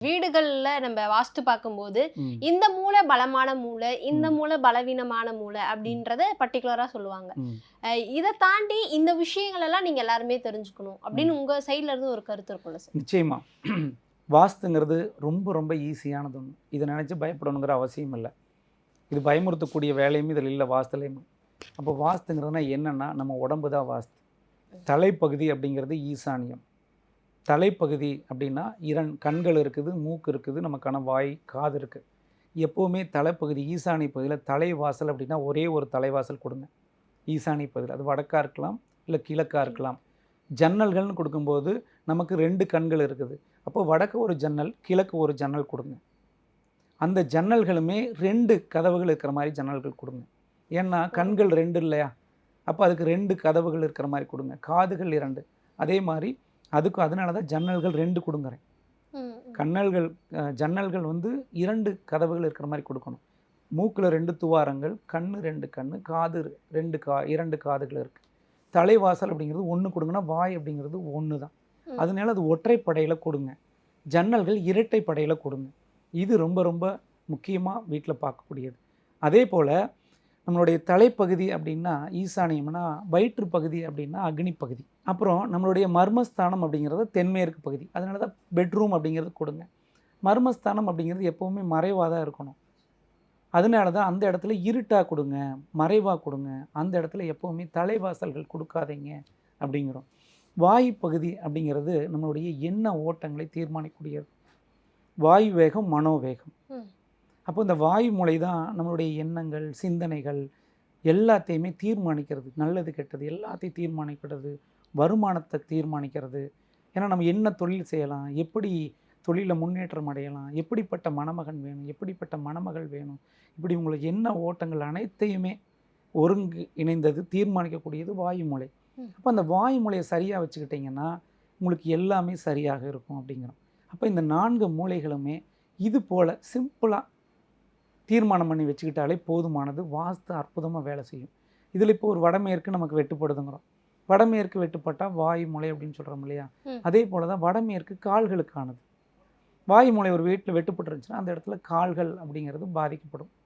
வீடுகள்ல நம்ம வாஸ்து பார்க்கும்போது, ம். இந்த மூலை பலமான மூலை, இந்த ம். மூலை பலவீனமான மூலை ம். அப்படின்றத பர்ட்டிகுலரா சொல்லுவாங்க. ம். இத தாண்டி இந்த விஷயங்கள் எல்லாம் நீங்க எல்லாருமே தெரிஞ்சுக்கணும் ம். அப்படின்னு உங்க சைட்ல இருந்து ஒரு கருத்து இருக்கும்ல சார்? நிச்சயமா. வாஸ்துங்கிறது ரொம்ப ரொம்ப ஈஸியானது ஒண்ணு. இத நெனச்சு பயப்படணுங்கிற அவசியம் இல்ல. இது பயமுறுத்தக்கூடிய வேலையும் இதில இல்ல வாஸ்துலயும். அப்போ வாஸ்துங்கிறதுனா என்னன்னா, நம்ம உடம்பு தான் வாஸ்து. தலைப்பகுதி அப்படிங்கிறது ஈசானியம். தலைப்பகுதி அப்படின்னா, கண்கள் இருக்குது, மூக்கு இருக்குது, நமக்கான வாய், காது இருக்கு. எப்பவுமே தலைப்பகுதி ஈசானிய பகுதியில தலைவாசல் அப்படின்னா, ஒரே ஒரு தலைவாசல் குடுங்க. ஈசானிய பகுதியில. அது வடக்கா இருக்கலாம், இல்ல கிழக்கா ம். இருக்கலாம். ஜன்னல்கள்னு குடுக்கும்போது, நமக்கு 2 கண்கள் இருக்குது. அப்போ வடக்கு ஒரு ஜன்னல், கிழக்கு ஒரு ஜன்னல் குடுங்க. அந்த ஜன்னல்களுமே 2 கதவுகள் இருக்கிற மாரி ஜன்னல்கள் குடுங்க. ஏன்னா, ஓ! கண்கள் 2 இல்லையா? அப்ப அதுக்கு 2 கதவுகள் இருக்கிற மாரி குடுங்க. காதுகள் 2. அதே மாரி அதுக்கும் அதனால தான் ஜன்னல்கள் 2 குடுங்குறேன். ம். ம். கண்ணல்கள் ஜன்னல்கள் வந்து 2 கதவுகள் இருக்கிற மாரி குடுக்கணும். மூக்குல 2 துவாரங்கள், கண்ணு 2 கண்ணு, காது 2 காதுகள் இருக்கு. தலைவாசல் அப்படிங்கிறது 1 குடுங்கன்னா, வாய் அப்படிங்கிறது 1 தான். ம். அதனால அது ஒற்றை படையில குடுங்க. ஜன்னல்கள் இரட்டை படையில குடுங்க. இது ரொம்ப ரொம்ப முக்கியமா வீட்ல பார்க்கக்கூடியது. அதேபோல நம்மளுடைய தலைப்பகுதி அப்படின்னா ஈசானியம்னா, வயிற்று பகுதி அப்படின்னா அக்னி பகுதி. அப்புறம் நம்மளுடைய மர்மஸ்தானம் அப்படிங்கிறது தென்மேற்கு பகுதி. அதனால தான் பெட்ரூம் அப்படிங்கிறது கொடுங்க. மர்மஸ்தானம் அப்படிங்கிறது எப்பவுமே மறைவா தான் இருக்கணும். அதனால தான் அந்த இடத்துல இருட்டா குடுங்க, மறைவா குடுங்க. அந்த இடத்துல எப்பவுமே தலைவாசல்கள் குடுக்காதீங்க அப்படிங்கிறோம். வாயு பகுதி அப்படிங்கிறது நம்மளுடைய எண்ண ஓட்டங்களை தீர்மானிக்கக்கூடியது. வாயு வேகம், மனோவேகம். ம். அப்போ இந்த வாயு மூலை தான் நம்மளுடைய எண்ணங்கள், சிந்தனைகள் எல்லாத்தையுமே தீர்மானிக்கிறது. நல்லது, கெட்டது எல்லாத்தையும் தீர்மானிக்கிறது. வருமானத்த தீர்மானிக்கிறது. ஏன்னா நம்ம என்ன தொழில் செய்யலாம்? எப்படி தொழில்ல முன்னேற்றம் அடையலாம்? எப்படிப்பட்ட மணமகன் வேணும்? எப்படிப்பட்ட மணமகள் வேணும்? இப்படி உங்களுக்கு என்ன ஓட்டங்கள் அனைத்தையுமே ஒருங்கு இணைந்தது தீர்மானிக்கக்கூடியது வாயு மூலை. ம். அப்போ அந்த வாயு மூலைய சரியா வச்சுக்கிட்டீங்கன்னா, உங்களுக்கு எல்லாமே சரியாக இருக்கும் அப்படிங்கிறோம். அப்போ இந்த 4 மூலைகளுமே இது போல சிம்பிளா தீர்மானம் பண்ணி வச்சுக்கிட்டாலே போதுமானது. வாஸ்து அற்புதமா வேலை செய்யும். இதில இப்போ ஒரு வடமேற்கு நமக்கு வெட்டுப்படுதுங்கிறோம். வடமேற்கு வெட்டுப்பட்டா வாயு மூலை அப்படின்னு சொல்றோம் இல்லையா? ம். அதே போல தான் வடமேற்கு கால்களுக்கானது. வாயு மூலை ஒரு வீட்ல வெட்டுப்பட்டுருந்துச்சுன்னா, அந்த இடத்துல கால்கள் அப்படிங்கிறது பாதிக்கப்படும்.